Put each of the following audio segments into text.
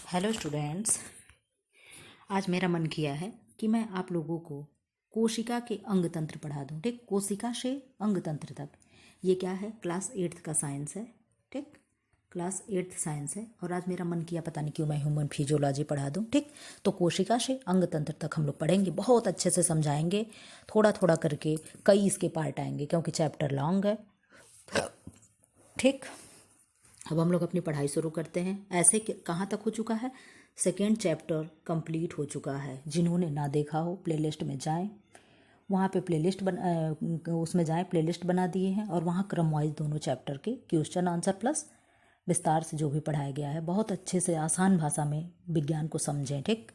Hello students, आज मेरा मन किया है कि मैं आप लोगों को कोशिका के अंग तंत्र पढ़ा दूं। ठीक, कोशिका से अंग तंत्र तक। ये क्या है? क्लास 8th का साइंस है। ठीक, क्लास 8th साइंस है और आज मेरा मन किया, पता नहीं क्यों, मैं ह्यूमन फिजियोलॉजी पढ़ा दूं। ठीक, तो कोशिका से अंग तंत्र तक हम लोग पढ़ेंगे, बहुत अच्छे से समझाएंगे, थोड़ा थोड़ा करके। कई इसके पार्ट आएंगे क्योंकि चैप्टर लॉन्ग है। ठीक, अब हम लोग अपनी पढ़ाई शुरू करते हैं। ऐसे कहाँ तक हो चुका है? सेकेंड चैप्टर कंप्लीट हो चुका है। जिन्होंने ना देखा हो प्लेलिस्ट में जाएं, वहाँ पे उसमें जाएं, प्लेलिस्ट बना दिए हैं और वहाँ क्रम वाइज दोनों चैप्टर के क्वेश्चन आंसर प्लस विस्तार से जो भी पढ़ाया गया है, बहुत अच्छे से आसान भाषा में विज्ञान को समझें। ठीक,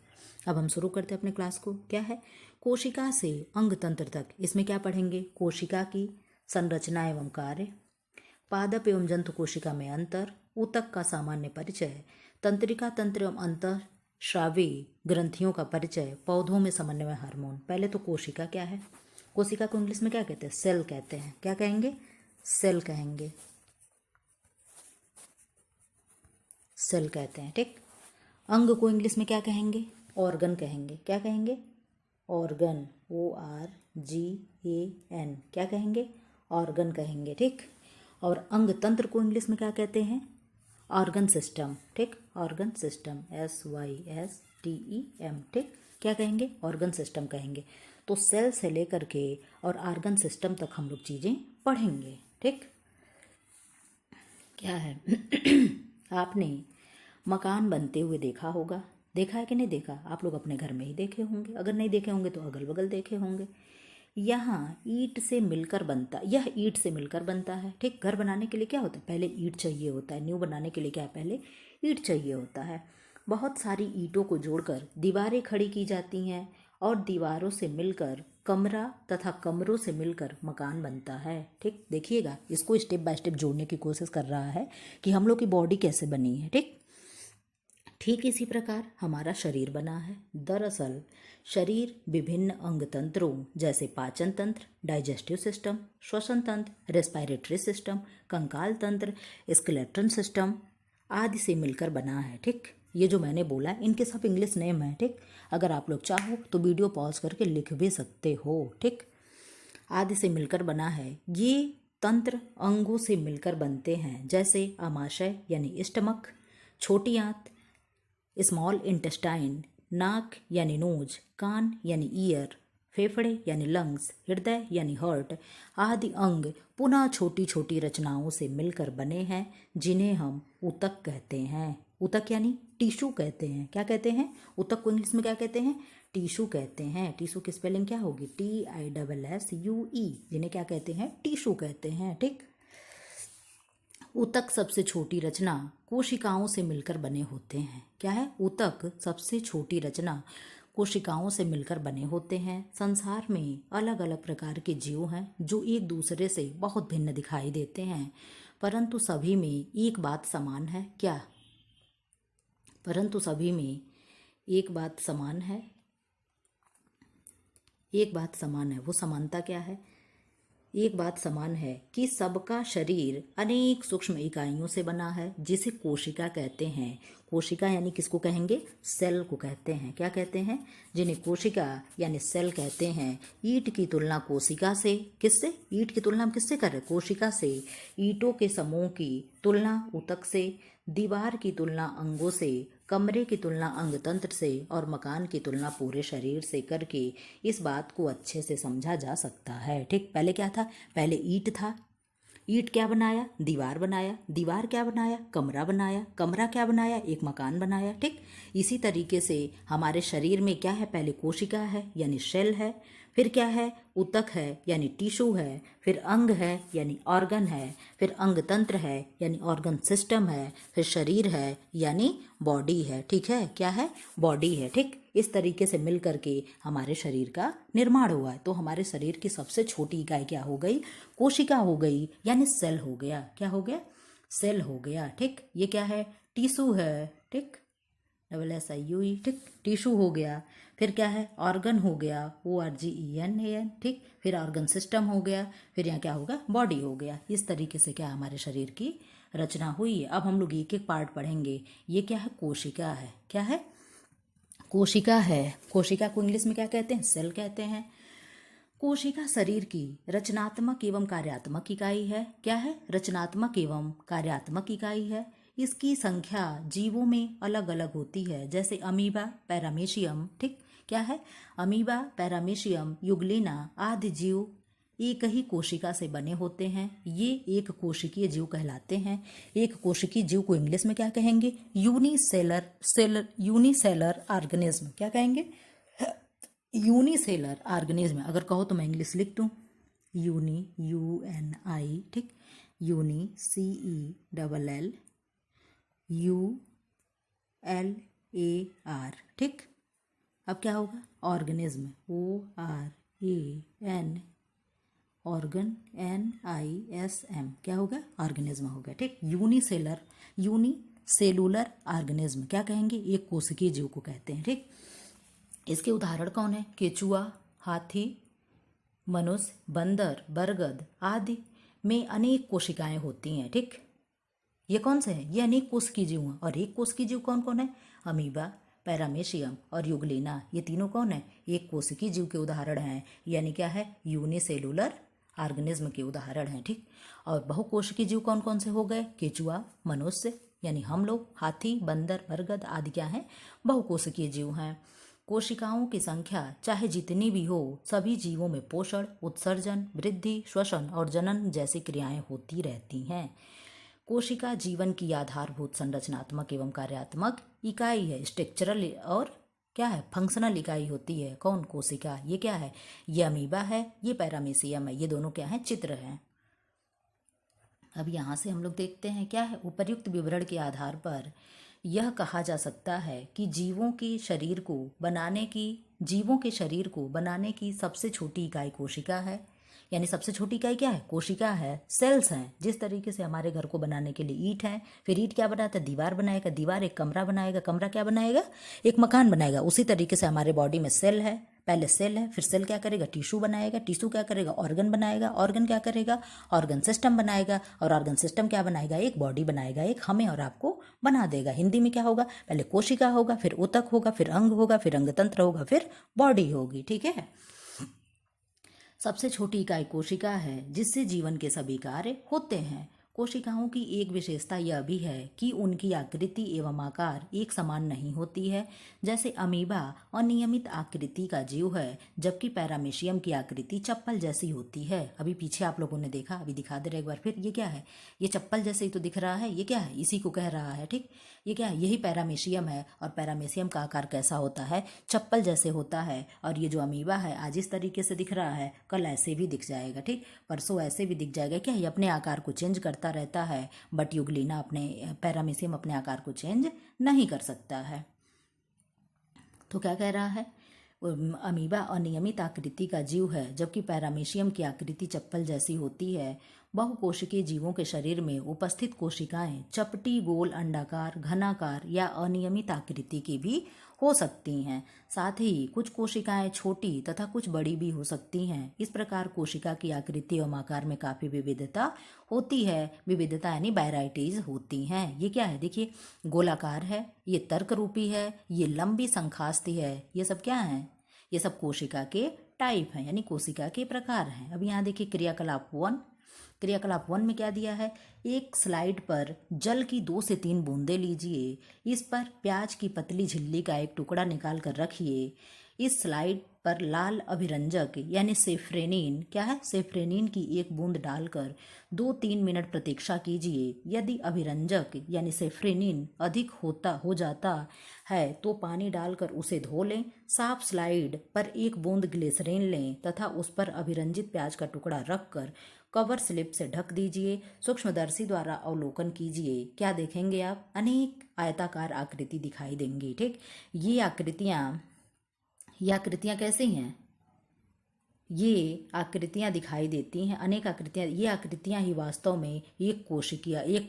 अब हम शुरू करते हैं अपने क्लास को। क्या है? कोशिका से अंग तंत्र तक। इसमें क्या पढ़ेंगे? कोशिका की संरचना एवं कार्य, पादप एवं जंतु कोशिका में अंतर, ऊतक का सामान्य परिचय, तंत्रिका तंत्र एवं अंतर श्रावी ग्रंथियों का परिचय, पौधों में समन्वय हार्मोन। पहले तो कोशिका क्या है? कोशिका को इंग्लिश में क्या कहते हैं? सेल कहते हैं। क्या कहेंगे? सेल कहेंगे, सेल कहते हैं। ठीक, अंग को इंग्लिश में क्या कहेंगे? ऑर्गन कहेंगे। क्या कहेंगे? Organ, ORGAN। क्या कहेंगे? ऑर्गन कहेंगे। ठीक, और अंग तंत्र को इंग्लिश में क्या कहते हैं? Organ system. ठीक, ऑर्गन सिस्टम, SYSTEM। ठीक, क्या कहेंगे? ऑर्गन सिस्टम कहेंगे। तो सेल से लेकर के और ऑर्गन सिस्टम तक हम लोग चीज़ें पढ़ेंगे। ठीक, क्या है? आपने मकान बनते हुए देखा होगा। देखा है कि नहीं देखा? आप लोग अपने घर में ही देखे होंगे, अगर नहीं देखे होंगे तो अगल बगल देखे होंगे। यहाँ ईंट से मिलकर बनता, यह ईंट से मिलकर बनता है। ठीक, घर बनाने के लिए क्या होता है? पहले ईंट चाहिए होता है। न्यू बनाने के लिए क्या है? पहले ईंट चाहिए होता है। बहुत सारी ईंटों को जोड़कर दीवारें खड़ी की जाती हैं और दीवारों से मिलकर कमरा तथा कमरों से मिलकर मकान बनता है। ठीक, देखिएगा, इसको स्टेप बाय स्टेप जोड़ने की कोशिश कर रहा है कि हम लोग की बॉडी कैसे बनी है। ठीक, ठीक इसी प्रकार हमारा शरीर बना है। दरअसल शरीर विभिन्न अंग तंत्रों जैसे पाचन तंत्र, डाइजेस्टिव सिस्टम, श्वसन तंत्र, रेस्पिरेटरी सिस्टम, कंकाल तंत्र, स्केलेटन सिस्टम आदि से मिलकर बना है। ठीक, ये जो मैंने बोला है इनके सब इंग्लिश नेम है। ठीक, अगर आप लोग चाहो तो वीडियो पॉज करके लिख भी सकते हो। ठीक, आदि से मिलकर बना है। ये तंत्र अंगों से मिलकर बनते हैं, जैसे आमाशय यानी स्टमक, छोटी आंत स्मॉल इंटेस्टाइन, नाक यानी नोज, कान यानी ईयर, फेफड़े यानी लंग्स, हृदय यानी हार्ट आदि अंग पुनः छोटी छोटी रचनाओं से मिलकर बने हैं, जिन्हें हम ऊतक कहते हैं। ऊतक यानी टिश्यू कहते हैं। क्या कहते हैं? ऊतक को इंग्लिश में क्या कहते हैं? टिश्यू कहते हैं। टिश्यू की स्पेलिंग क्या होगी? TISSUE, जिन्हें क्या कहते हैं? टिश्यू कहते हैं। ठीक, ऊतक सबसे छोटी रचना कोशिकाओं से मिलकर बने होते हैं। क्या है? ऊतक सबसे छोटी रचना कोशिकाओं से मिलकर बने होते हैं। संसार में अलग अलग प्रकार के जीव हैं जो एक दूसरे से बहुत भिन्न दिखाई देते हैं, परंतु सभी में एक बात समान है। क्या? परंतु सभी में एक बात समान है। एक बात समान है। वो समानता क्या है? एक बात समान है कि सबका शरीर अनेक सूक्ष्म इकाइयों से बना है, जिसे कोशिका कहते हैं। कोशिका यानी किसको कहेंगे? सेल को कहते हैं। क्या कहते हैं? जिन्हें कोशिका यानी सेल कहते हैं। ईंट की तुलना कोशिका से, किससे? ईंट की तुलना हम किससे कर रहे हैं? कोशिका से। ईंटों के समूह की तुलना ऊतक से, दीवार की तुलना अंगों से, कमरे की तुलना अंग तंत्र से और मकान की तुलना पूरे शरीर से करके इस बात को अच्छे से समझा जा सकता है। ठीक, पहले क्या था? पहले ईंट था। ईंट क्या बनाया? दीवार बनाया। दीवार क्या बनाया? कमरा बनाया। कमरा क्या बनाया? एक मकान बनाया। ठीक, इसी तरीके से हमारे शरीर में क्या है? पहले कोशिका है यानी सेल है, फिर क्या है? ऊतक है यानी टिश्यू है, फिर अंग है यानी ऑर्गन है, फिर अंग तंत्र है यानी ऑर्गन सिस्टम है, फिर शरीर है यानी बॉडी है। ठीक है, क्या है? बॉडी है। ठीक, इस तरीके से मिल करके हमारे शरीर का निर्माण हुआ है। तो हमारे शरीर की सबसे छोटी इकाई क्या हो गई? कोशिका हो गई, यानी सेल हो गया। क्या हो गया? सेल हो गया। ठीक, ये क्या है? टिश्यू है। ठीक, SSIUE। ठीक, टिश्यू हो गया। फिर क्या है? ऑर्गन हो गया, ORGEN। ठीक, फिर ऑर्गन सिस्टम हो गया, फिर यहाँ क्या होगा? बॉडी हो गया। इस तरीके से क्या हमारे शरीर की रचना हुई है। अब हम लोग एक एक पार्ट पढ़ेंगे। ये क्या है? कोशिका है। क्या है? कोशिका है। कोशिका को इंग्लिश में क्या कहते हैं? सेल कहते हैं। कोशिका शरीर की रचनात्मक एवं कार्यात्मक इकाई है। क्या है? रचनात्मक एवं कार्यात्मक इकाई है। इसकी संख्या जीवों में अलग अलग होती है, जैसे अमीबा, पैरामीशियम। ठीक, क्या है? अमीबा, पैरामीशियम, युगलिना आदि जीव एक ही कोशिका से बने होते हैं। ये एक कोशिकीय जीव कहलाते हैं। एक कोशिकीय जीव को इंग्लिश में क्या कहेंगे? Unicellular organism. क्या कहेंगे? Unicellular organism. अगर कहो तो मैं इंग्लिश लिख दूं, UNI। ठीक, यूनी CELL ULAR। ठीक, अब क्या होगा? Organism, ORAN, organ NISM। क्या होगा? ऑर्गेनिज्म हो गया। ठीक, यूनिसेलुलर ऑर्गेनिज्म क्या कहेंगे? एक कोशिकीय जीव को कहते हैं। ठीक, इसके उदाहरण कौन है? केचुआ, हाथी, मनुष्य, बंदर, बरगद आदि में अनेक कोशिकाएं होती हैं। ठीक, ये कौन से हैं? ये अनेक कोशिकीय जीव हैं। और एक कोशिकीय जीव कौन कौन है? अमीबा, पैरामीशियम और युगलिना। ये तीनों कौन है? एक कोशिकीय जीव के उदाहरण हैं, यानी क्या है? यूनिसेलुलर ऑर्गेनिज्म के उदाहरण हैं। ठीक, और बहुकोशिकीय जीव कौन कौन से हो गए? केचुआ, मनुष्य यानी हम लोग, हाथी, बंदर, बरगद आदि क्या हैं? बहुकोशिकीय जीव हैं। कोशिकाओं की संख्या चाहे जितनी भी हो, सभी जीवों में पोषण, उत्सर्जन, वृद्धि, श्वसन और जनन जैसी क्रियाएं होती रहती हैं। कोशिका जीवन की आधारभूत संरचनात्मक एवं कार्यात्मक इकाई है। स्ट्रक्चरल और क्या है? फंक्शनल इकाई होती है। कौन? कोशिका। ये क्या है? ये अमीबा है, ये पैरामीशियम है। ये दोनों क्या है? चित्र हैं। अब यहाँ से हम लोग देखते हैं क्या है? उपर्युक्त विवरण के आधार पर यह कहा जा सकता है कि जीवों के शरीर को बनाने की सबसे छोटी इकाई कोशिका है। यानी सबसे छोटी इकाई क्या है? कोशिका है। सेल्स हैं। जिस तरीके से हमारे घर को बनाने के लिए ईंट है, फिर ईंट क्या बनाता है? दीवार बनाएगा, दीवार एक कमरा बनाएगा, कमरा क्या बनाएगा? एक मकान बनाएगा। उसी तरीके से हमारे बॉडी में सेल है। पहले सेल है, फिर सेल क्या करेगा? टिश्यू बनाएगा, टिश्यू क्या करेगा? ऑर्गन बनाएगा, ऑर्गन क्या करेगा? ऑर्गन सिस्टम बनाएगा, और ऑर्गन सिस्टम क्या बनाएगा? एक बॉडी बनाएगा, एक हमें और आपको बना देगा। हिंदी में क्या होगा? पहले कोशिका होगा, फिर ऊतक होगा, फिर अंग होगा, फिर अंगतंत्र होगा, फिर बॉडी होगी। ठीक है, सबसे छोटी इकाई कोशिका है, जिससे जीवन के सभी कार्य होते हैं। कोशिकाओं की एक विशेषता यह भी है कि उनकी आकृति एवं आकार एक समान नहीं होती है। जैसे अमीबा अनियमित आकृति का जीव है, जबकि पैरामीशियम की आकृति चप्पल जैसी होती है। अभी पीछे आप लोगों ने देखा, अभी दिखा दे रहे एक बार फिर। ये क्या है? ये चप्पल जैसे ही तो दिख रहा है। ये क्या है? इसी को कह रहा है। ठीक, ये क्या है? यही पैरामीशियम है। और पैरामीशियम का आकार कैसा होता है? चप्पल जैसे होता है। और ये जो अमीबा है, आज इस तरीके से दिख रहा है, कल ऐसे भी दिख जाएगा। ठीक, परसों ऐसे भी दिख जाएगा। क्या? ये अपने आकार को चेंज करता रहता है, बट युगलिना पैरामीशियम अपने आकार को चेंज नहीं कर सकता है। तो क्या कह रहा है? अमीबा अनियमित आकृति का जीव है, जबकि पैरामीशियम की आकृति चप्पल जैसी होती है। बहुकोशिकीय जीवों के शरीर में उपस्थित कोशिकाएं चपटी, गोल, अंडाकार, घनाकार या अनियमित आकृति की भी हो सकती हैं। साथ ही कुछ कोशिकाएं छोटी तथा कुछ बड़ी भी हो सकती हैं। इस प्रकार कोशिका की आकृति और आकार में काफी विविधता होती है। विविधता यानी वैरायटीज होती हैं। ये क्या है? देखिए, गोलाकार है, ये तर्क रूपी है, ये लंबी संखास्ती है। ये सब क्या है? ये सब कोशिका के टाइप हैं, यानी कोशिका के प्रकार हैं। अब यहाँ देखिए क्रियाकलाप 1। क्रियाकलाप 1 में क्या दिया है? एक स्लाइड पर जल की 2 से 3 बूंदें लीजिए। इस पर प्याज की पतली झिल्ली का एक टुकड़ा निकाल कर रखिए। इस स्लाइड पर लाल अभिरंजक यानी सेफ्रेनिन, क्या है? सेफ्रेनिन की एक बूंद डालकर 2-3 मिनट प्रतीक्षा कीजिए। यदि अभिरंजक यानी सेफ्रेनिन अधिक हो जाता है तो पानी डालकर उसे धो लें। साफ स्लाइड पर एक बूंद ग्लिसरीन लें तथा उस पर अभिरंजित प्याज का टुकड़ा रखकर कवर स्लिप से ढक दीजिए। सूक्ष्मदर्शी द्वारा अवलोकन कीजिए। क्या देखेंगे आप? अनेक आयताकार आकृति दिखाई देंगी। ठीक, ये आकृतियां कैसी हैं? ये आकृतियां दिखाई देती हैं, अनेक आकृतियां। ये आकृतियां ही वास्तव में एक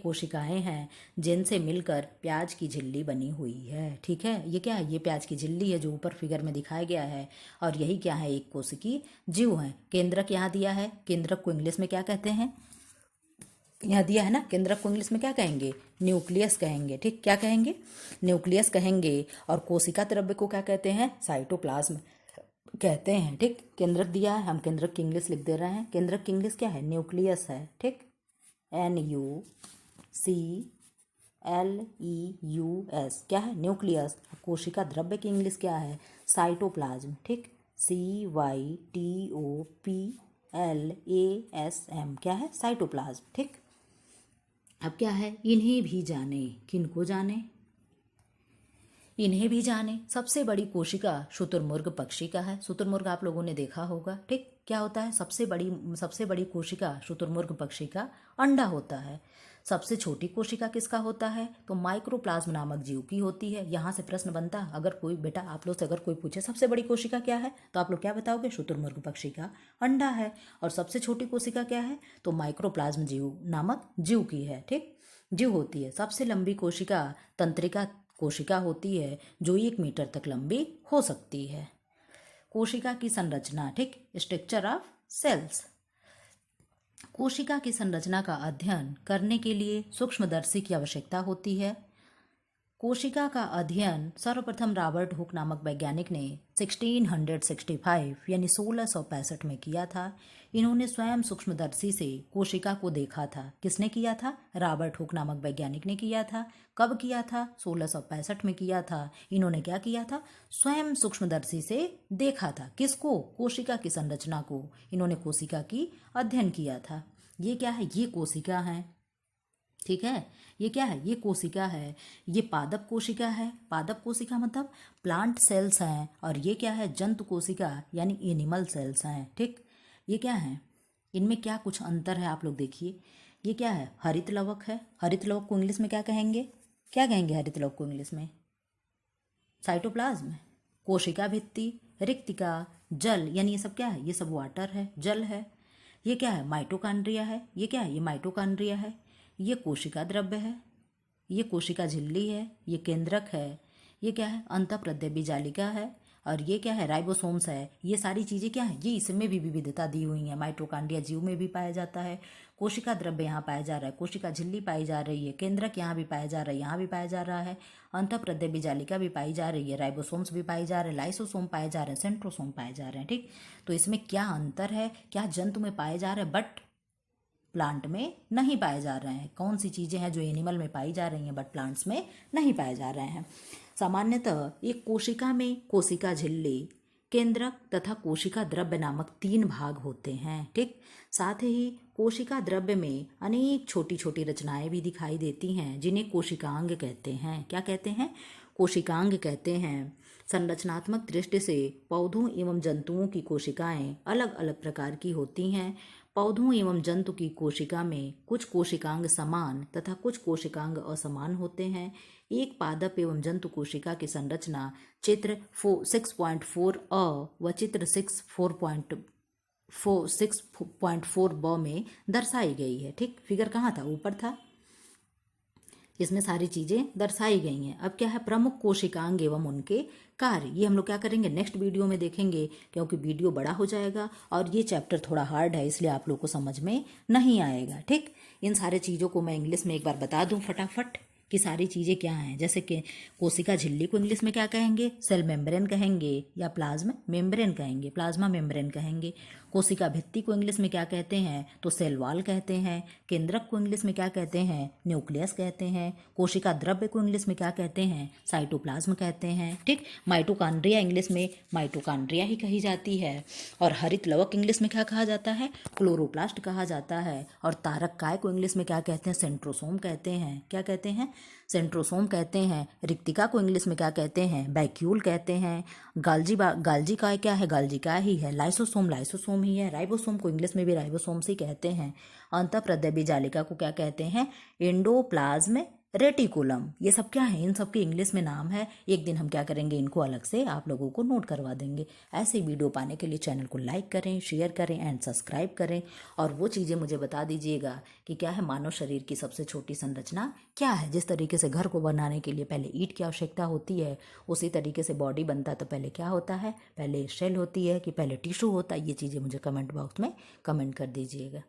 कोशिकाएं हैं, जिनसे मिलकर प्याज की झिल्ली बनी हुई है। ठीक है, ये क्या है? ये प्याज की झिल्ली है जो ऊपर फिगर में दिखाया गया है। और यही क्या है? एक कोशिकीय जीव है। केंद्रक यहाँ दिया है। केंद्रक को इंग्लिश में क्या कहते हैं? यहाँ दिया है ना, केंद्रक को इंग्लिश में क्या कहेंगे, न्यूक्लियस कहेंगे, ठीक, क्या कहेंगे, न्यूक्लियस कहेंगे। और कोशिका द्रव्य को क्या कहते हैं, साइटोप्लाज्म कहते हैं, ठीक। केंद्रक दिया है, हम केंद्रक की इंग्लिश लिख दे रहे हैं। केंद्रक की इंग्लिश क्या है, न्यूक्लियस है, ठीक, NUCLEUS, क्या है, न्यूक्लियस। कोशिका द्रव्य की इंग्लिश क्या है, साइटोप्लाज्म, ठीक, CYTOPLASM, क्या है, साइटोप्लाज्म, ठीक। अब क्या है, इन्हें भी जाने, किनको जाने, इन्हें भी जाने। सबसे बड़ी कोशिका शुतुरमुर्ग पक्षी का है। शुतुरमुर्ग आप लोगों ने देखा होगा, ठीक, क्या होता है, सबसे बड़ी कोशिका शुतुरमुर्ग पक्षी का अंडा होता है। सबसे छोटी कोशिका किसका होता है, तो माइक्रोप्लाज्म नामक जीव की होती है। यहाँ से प्रश्न बनता, अगर कोई बेटा आप लोग से अगर कोई पूछे सबसे बड़ी कोशिका क्या है, तो आप लोग क्या बताओगे, शुतुरमुर्ग पक्षी का अंडा है। और सबसे छोटी कोशिका क्या है, तो माइक्रोप्लाज्म जीव नामक जीव की है, ठीक, जीव होती है। सबसे लंबी कोशिका तंत्रिका कोशिका होती है, जो 1 मीटर तक लंबी हो सकती है। कोशिका की संरचना, ठीक, स्ट्रक्चर ऑफ सेल्स। कोशिका की संरचना का अध्ययन करने के लिए सूक्ष्मदर्शी की आवश्यकता होती है। कोशिका का अध्ययन सर्वप्रथम रॉबर्ट हुक नामक वैज्ञानिक ने 1665 यानी 1665 में किया था। इन्होंने स्वयं सूक्ष्मदर्शी से कोशिका को देखा था। किसने किया था, रॉबर्ट हुक नामक वैज्ञानिक ने किया था। कब किया था, 1665 में किया था। इन्होंने क्या किया था, स्वयं सूक्ष्मदर्शी से देखा था। किसको, कोशिका की संरचना को। इन्होंने कोशिका की अध्ययन किया था। ये क्या है, ये कोशिका है, ठीक है, ये क्या है, ये कोशिका है। ये पादप कोशिका है। पादप कोशिका मतलब प्लांट सेल्स हैं। और ये क्या है, जंतु कोशिका यानी एनिमल सेल्स हैं, ठीक। ये क्या है, इनमें क्या कुछ अंतर है, आप लोग देखिए। ये क्या है, हरित लवक है। हरित लवक को इंग्लिश में क्या कहेंगे, क्या कहेंगे हरित लवक को इंग्लिश में, साइटोप्लाज्म। कोशिका भित्ति, रिक्तिका, जल, यानी ये सब क्या है, ये सब वाटर है, जल है। ये क्या है, माइटोकॉन्ड्रिया है। ये क्या है, ये माइटोकॉन्ड्रिया है। ये कोशिका द्रव्य है। ये कोशिका झिल्ली है। ये केंद्रक है। ये क्या है, अंतःप्रद्रव्य जालिका है। और ये क्या है, राइबोसोम्स है। ये सारी चीज़ें क्या है, ये इसमें भी विविधता दी हुई है। माइटोकॉन्ड्रिया जीव में भी पाया जाता है। कोशिका द्रव्य यहाँ पाया जा रहा है। कोशिका झिल्ली पाई जा रही है। केंद्रक यहाँ भी पाया जा रहा है, यहाँ भी पाया जा रहा है। अंतःप्रद्रव्य जालिका भी पाई जा रही है। राइबोसोम्स भी पाए जा रहे हैं। लाइसोसोम पाए जा रहे हैं। सेंट्रोसोम पाए जा रहे हैं, ठीक। तो इसमें क्या अंतर है, क्या जंतु में पाए जा रहे हैं बट प्लांट में नहीं पाए जा रहे हैं। कौन सी चीज़ें हैं जो एनिमल में पाई जा रही हैं बट प्लांट्स में नहीं पाए जा रहे हैं। सामान्यतः एक कोशिका में कोशिका झिल्ली, केंद्रक तथा कोशिका द्रव्य नामक 3 भाग होते हैं, ठीक। साथ ही कोशिका द्रव्य में अनेक छोटी छोटी रचनाएं भी दिखाई देती हैं, जिन्हें कोशिकांग कहते हैं। क्या कहते हैं, कोशिकांग कहते हैं। संरचनात्मक दृष्टि से पौधों एवं जंतुओं की कोशिकाएं अलग अलग प्रकार की होती हैं। पौधों एवं जंतु की कोशिका में कुछ कोशिकांग समान तथा कुछ कोशिकांग असमान होते हैं। एक पादप एवं जंतु कोशिका की संरचना चित्र 6.4 अ व चित्र 6.4 ब में दर्शाई गई है, ठीक। फिगर कहाँ था, ऊपर था। इसमें सारी चीज़ें दर्शाई गई हैं। अब क्या है, प्रमुख कोशिकांग एवं उनके कार्य, ये हम लोग क्या करेंगे, नेक्स्ट वीडियो में देखेंगे, क्योंकि वीडियो बड़ा हो जाएगा और ये चैप्टर थोड़ा हार्ड है, इसलिए आप लोग को समझ में नहीं आएगा, ठीक। इन सारे चीज़ों को मैं इंग्लिश में एक बार बता दूं फटाफट कि सारी चीज़ें क्या हैं। जैसे कि कोशिका झिल्ली को इंग्लिश में क्या कहेंगे, सेल मेम्ब्रेन कहेंगे या प्लाज्मा मेम्ब्रेन कहेंगे, प्लाज्मा मेम्ब्रेन कहेंगे। कोशिका भित्ति को इंग्लिश में क्या कहते हैं, तो सेल वॉल कहते हैं। केंद्रक को इंग्लिश में क्या कहते हैं, न्यूक्लियस कहते हैं। कोशिका द्रव्य को इंग्लिश में क्या कहते हैं, साइटोप्लाज्म कहते हैं, ठीक। माइटोकॉन्ड्रिया इंग्लिश में माइटोकॉन्ड्रिया ही कही जाती है। और हरित लवक इंग्लिश में क्या कहा जाता है, क्लोरोप्लास्ट कहा जाता है। और तारक काय को इंग्लिश में क्या कहते हैं, सेंट्रोसोम कहते हैं। क्या कहते हैं, सेंट्रोसोम कहते हैं। रिक्तिका को इंग्लिश में क्या कहते हैं, वैक्यूल कहते हैं। गाल्जी काय क्या है, गाल्जी काय ही है। लाइसोसोम लाइसोसोम ही है। राइबोसोम को इंग्लिश में भी राइबोसोम्स ही कहते हैं। अंतःप्रद्रव्य जालिका को क्या कहते हैं, एंडोप्लाज्म रेटिकुलम। ये सब क्या है, इन सब के इंग्लिश में नाम है। एक दिन हम क्या करेंगे, इनको अलग से आप लोगों को नोट करवा देंगे। ऐसे वीडियो पाने के लिए चैनल को लाइक करें, शेयर करें एंड सब्सक्राइब करें। और वो चीज़ें मुझे बता दीजिएगा कि क्या है, मानव शरीर की सबसे छोटी संरचना क्या है। जिस तरीके से घर को बनाने के लिए पहले ईंट की आवश्यकता होती है, उसी तरीके से बॉडी बनता है तो पहले क्या होता है, पहले शेल होती है कि पहले टिश्यू होता है। ये चीज़ें मुझे कमेंट बॉक्स में कमेंट कर दीजिएगा।